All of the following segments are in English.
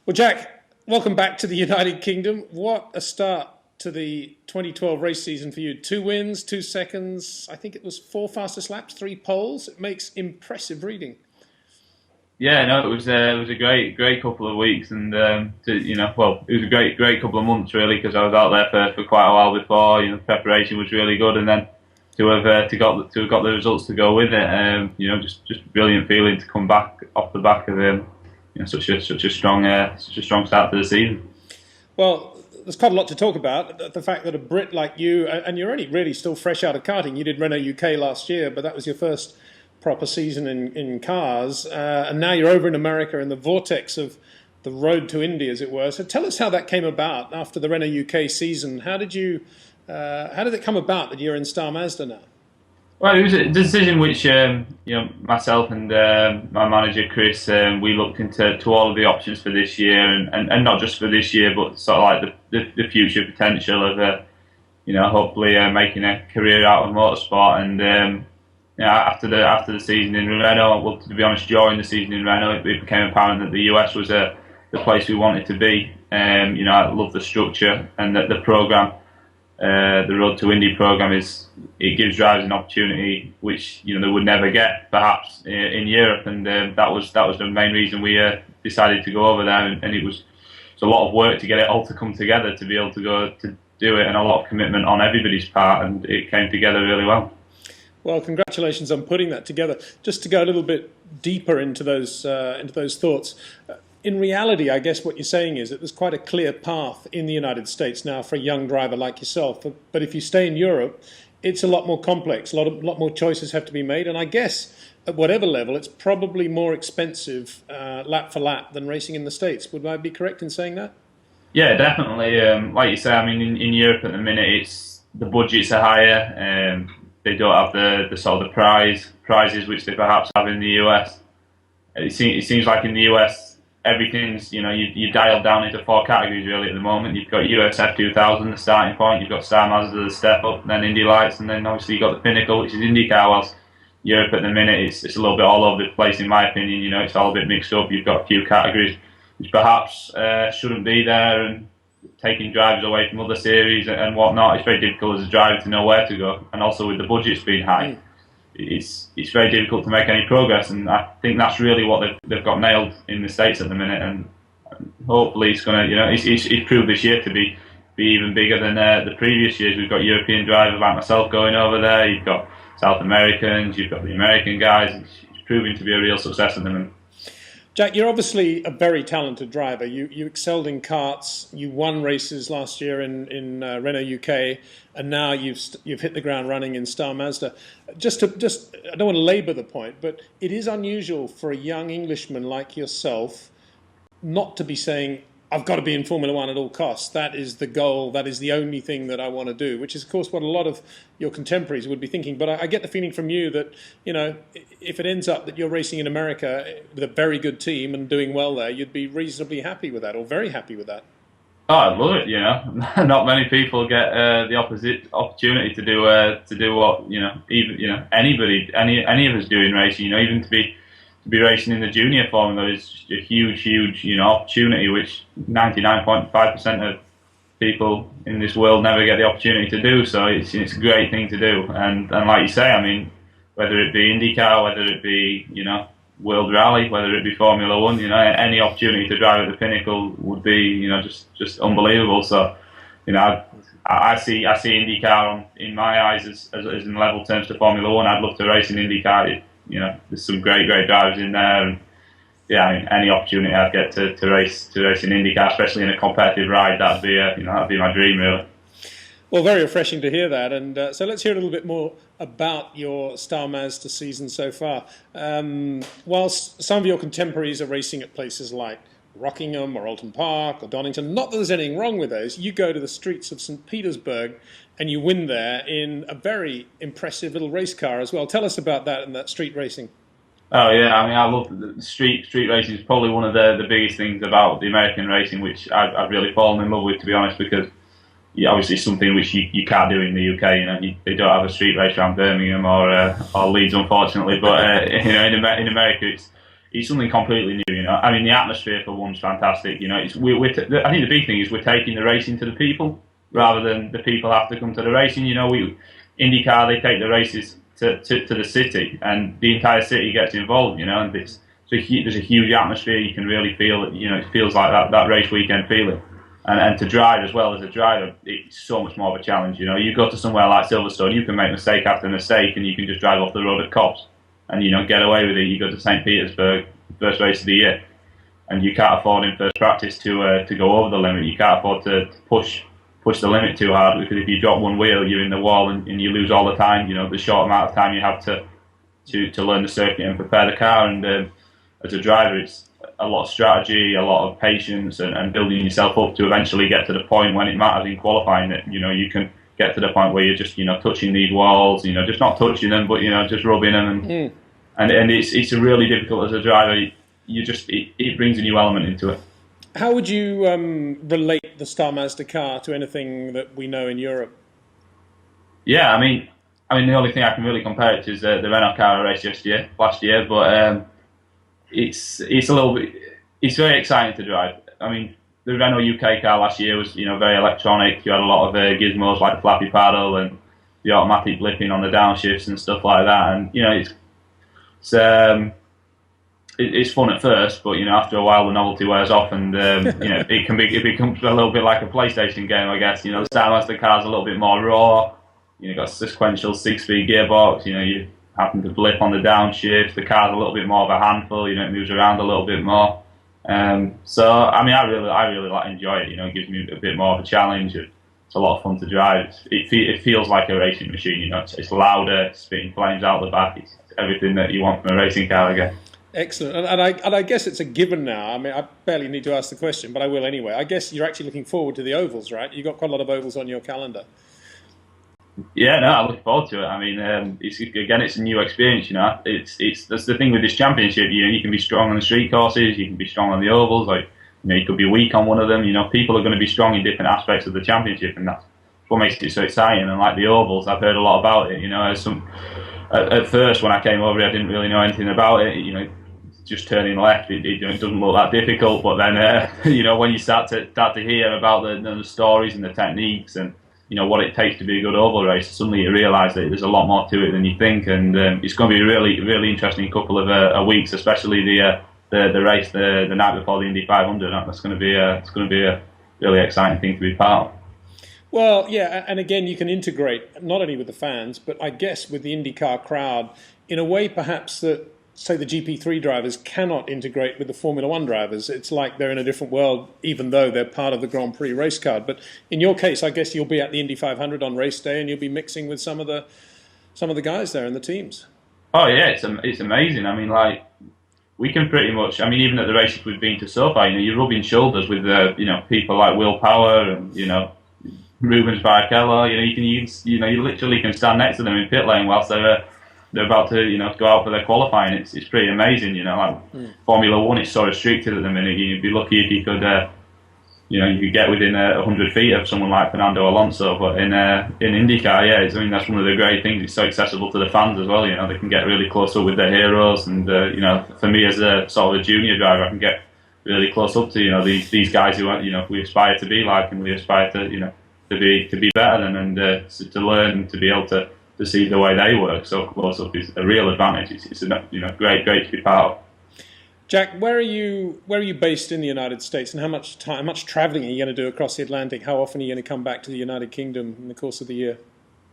Well, Jack, welcome back to the United Kingdom. What a start to the 2012 race season for you. 2 wins, 2 seconds. I think it was 4 fastest laps, 3 poles. It makes impressive reading. Yeah, no, it was a great couple of weeks, and it was a great couple of months really, because I was out there for quite a while before. Preparation was really good, and then to have got the results to go with it, just a brilliant feeling to come back off the back of such a strong start to the season. Well, there's quite a lot to talk about. The fact that a Brit like you, and you're only really still fresh out of karting. You did Renault UK last year, but that was your first proper season in cars, and now you're over in America in the vortex of the road to Indy, as it were. So tell us how that came about after the Renault UK season. How did it come about that you're in Star Mazda now? Well, it was a decision which myself and my manager Chris, we looked into all of the options for this year, and not just for this year, but sort of like the future potential of hopefully making a career out of motorsport. And after the season in Renault, well, to be honest, during the season in Renault, it became apparent that the US was the place we wanted to be. I love the structure and the program. The Road to Indy program gives drivers an opportunity which they would never get perhaps in Europe, and that was the main reason we decided to go over there. And it was a lot of work to get it all to come together to be able to go to do it, and a lot of commitment on everybody's part, and it came together really well. Well, congratulations on putting that together. Just to go a little bit deeper into those thoughts. In reality, I guess what you're saying is that there's quite a clear path in the United States now for a young driver like yourself. But if you stay in Europe, it's a lot more complex. A lot more choices have to be made. And I guess at whatever level, it's probably more expensive lap for lap than racing in the States. Would I be correct in saying that? Yeah, definitely. Like you say, I mean, in Europe at the minute, the budgets are higher. They don't have the sort of the prizes which they perhaps have in the US. It seems like in the US, everything's, you dialed down into 4 categories really at the moment. You've got USF 2000, the starting point. You've got Star Mazda, the step up, then Indy Lights, and then obviously you've got the pinnacle, which is IndyCar. Whilst Europe at the minute, it's a little bit all over the place in my opinion. It's all a bit mixed up. You've got a few categories which perhaps shouldn't be there, and taking drivers away from other series and whatnot. It's very difficult as a driver to know where to go, and also with the budgets being high. It's very difficult to make any progress, and I think that's really what they've got nailed in the States at the minute, and hopefully it's going to, it's proved this year to be even bigger than the previous years. We've got European drivers like myself going over there, you've got South Americans, you've got the American guys. It's proving to be a real success at the minute. Jack, you're obviously a very talented driver. You excelled in karts. You won races last year in Renault UK, and now you've hit the ground running in Star Mazda. I don't want to labour the point, but it is unusual for a young Englishman like yourself not to be saying, I've got to be in Formula One at all costs. That is the goal. That is the only thing that I want to do, which is, of course, what a lot of your contemporaries would be thinking. But I get the feeling from you that, if it ends up that you're racing in America with a very good team and doing well there, you'd be reasonably happy with that, or very happy with that. Oh, I love it. Not many people get the opportunity to do what anybody, any of us do in racing. Even to be racing in the junior formula is just a huge opportunity, which 99.5% of people in this world never get the opportunity to do. So it's a great thing to do, and like you say, I mean, whether it be IndyCar, whether it be World Rally, whether it be Formula One, any opportunity to drive at the pinnacle would be just unbelievable. So I see IndyCar in my eyes as in level terms to Formula One. I'd love to race in IndyCar. There's some great drivers in there, and I mean, any opportunity I'd get to race in IndyCar, especially in a competitive ride, that'd be my dream really. Well, very refreshing to hear that, and so let's hear a little bit more about your Star Mazda season so far. Whilst some of your contemporaries are racing at places like Rockingham or Alton Park or Donington, not that there's anything wrong with those, you go to the streets of St. Petersburg and you win there in a very impressive little race car as well. Tell us about that and that street racing. Oh yeah, I mean, I love the street racing. Is probably one of the biggest things about the American racing, which I've really fallen in love with, to be honest, because obviously it's something which you can't do in the UK. They don't have a street race around Birmingham or Leeds, unfortunately. But in America, it's something completely new. I mean, the atmosphere for one's fantastic. I think the big thing is we're taking the racing to the people rather than the people have to come to the racing. IndyCar, they take the races to the city, and the entire city gets involved. And there's a huge atmosphere. You can really feel it. It feels like that race weekend feeling. And to drive as well as a driver, it's so much more of a challenge. You go to somewhere like Silverstone, you can make mistake after mistake, and you can just drive off the road at cops, and get away with it. You go to St. Petersburg, first race of the year, and you can't afford in first practice to go over the limit. You can't afford to push the limit too hard, because if you drop one wheel, you're in the wall and you lose all the time. The short amount of time you have to learn the circuit and prepare the car. And as a driver, it's a lot of strategy, a lot of patience, and building yourself up to eventually get to the point when it matters in qualifying that you can get to the point where you're just touching these walls, just not touching them, but just rubbing them, and it's really difficult as a driver. It brings a new element into it. How would you relate the Star Mazda car to anything that we know in Europe? Yeah, I mean the only thing I can really compare it to is the Renault car I raced last year, but it's a little bit. It's very exciting to drive. I mean, the Renault UK car last year was very electronic. You had a lot of gizmos like the flappy paddle and the automatic blipping on the downshifts and stuff like that. And it's fun at first, but after a while the novelty wears off, and it becomes a little bit like a PlayStation game, I guess. The Star Mazda car's a little bit more raw. Got a sequential 6-speed gearbox. You happen to blip on the downshift. The car's a little bit more of a handful. It moves around a little bit more. So I mean, I really enjoy it. It gives me a bit more of a challenge. It's a lot of fun to drive. It feels like a racing machine. It's louder, it's spitting flames out the back. It's everything that you want from a racing car again. Excellent, and I guess it's a given now. I mean, I barely need to ask the question, but I will anyway. I guess you're actually looking forward to the ovals, right? You've got quite a lot of ovals on your calendar. Yeah, no, I look forward to it. I mean, it's a new experience. That's the thing with this championship. You can be strong on the street courses, you can be strong on the ovals. Like, you could be weak on one of them. People are going to be strong in different aspects of the championship, and that's what makes it so exciting. And like the ovals, I've heard a lot about it. At first when I came over, I didn't really know anything about it. Just turning left, it doesn't look that difficult. But then, when you start to hear about the stories and the techniques and what it takes to be a good oval race, suddenly you realise that there's a lot more to it than you think, and it's going to be a really interesting couple of weeks, especially the race the night before the Indy 500. It's going to be a really exciting thing to be part of. Well, yeah, and again, you can integrate not only with the fans, but I guess with the IndyCar crowd in a way perhaps that, say, the GP3 drivers cannot integrate with the Formula One drivers. It's like they're in a different world, even though they're part of the Grand Prix race card. But in your case, I guess you'll be at the Indy 500 on race day, and you'll be mixing with some of the guys there in the teams. Oh yeah, it's amazing. I mean, like, we can pretty much. I mean, even at the races we've been to so far, you're rubbing shoulders with people like Will Power and Rubens Barrichello. You literally can stand next to them in pit lane whilst they're about to go out for their qualifying. It's pretty amazing. Formula One is so restricted at the minute. You'd be lucky if you could you could get within 100 feet of someone like Fernando Alonso. But in IndyCar, that's one of the great things. It's so accessible to the fans as well. They can get really close up with their heroes, and for me as a sort of a junior driver, I can get really close up to these guys who we aspire to be like, and we aspire to to be better than, and to learn and to be able to see the way they work so close up is a real advantage. It's great to be part of. Jack, where are you based in the United States, and how much travelling are you going to do across the Atlantic? How often are you going to come back to the United Kingdom in the course of the year?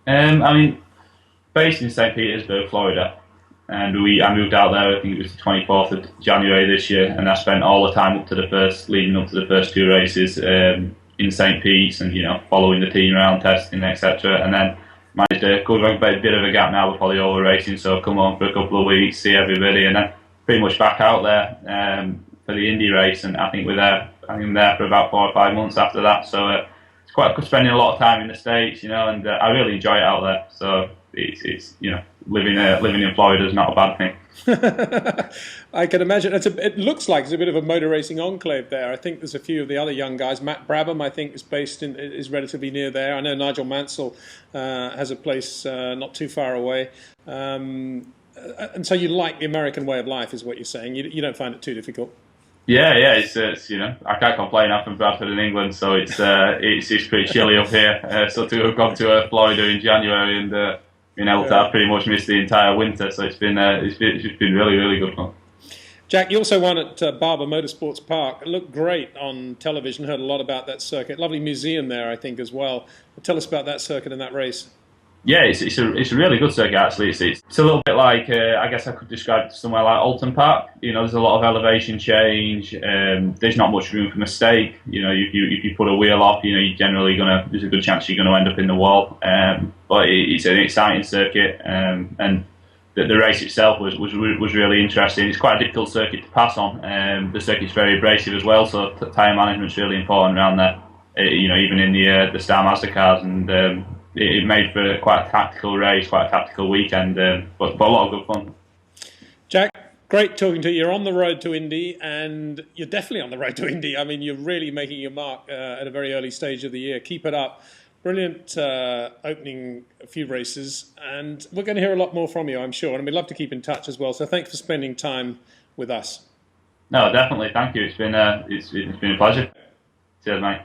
I mean, based in St. Petersburg, Florida, and I moved out there. I think it was the 24th of January this year, and I spent all the time leading up to the first two races in St. Pete's, and following the team around, testing, etc. And then managed to go a bit of a gap now before the oval racing, so come home for a couple of weeks, see everybody, and then pretty much back out there for the Indy race. And I think I'm there for about 4 or 5 months after that. So it's quite spending a lot of time in the States, and I really enjoy it out there. So it's living in Florida is not a bad thing. I can imagine. It looks like it's a bit of a motor racing enclave there. I think there's a few of the other young guys. Matt Brabham, I think, is relatively near there. I know Nigel Mansell has a place not too far away. And so you like the American way of life, is what you're saying. You don't find it too difficult. Yeah, it's I can't complain. I'm from Bradford in England, so it's pretty chilly up here. So to have gone to Florida in January and been able to have pretty much missed the entire winter, so it's been really really good fun. Jack, you also won at Barber Motorsports Park. It looked great on television. Heard a lot about that circuit. Lovely museum there, I think, as well. Tell us about that circuit and that race. Yeah, it's a really good circuit actually. It's a little bit like I guess I could describe it somewhere like Alton Park. There's a lot of elevation change. There's not much room for mistake. If you put a wheel off, you're generally there's a good chance you're gonna end up in the wall. But it's an exciting circuit, and the race itself was really interesting. It's quite a difficult circuit to pass on. The circuit's very abrasive as well, so tyre management's really important around there. Even in the Star Mazda cars, and it made for quite a tactical race, quite a tactical weekend, but a lot of good fun. Jack, great talking to you. You're on the road to Indy, and you're definitely on the road to Indy. I mean, you're really making your mark at a very early stage of the year. Keep it up. Brilliant opening a few races, and we're going to hear a lot more from you, I'm sure, and we'd love to keep in touch as well. So thanks for spending time with us. No, definitely. Thank you. It's been a pleasure. Cheers, mate.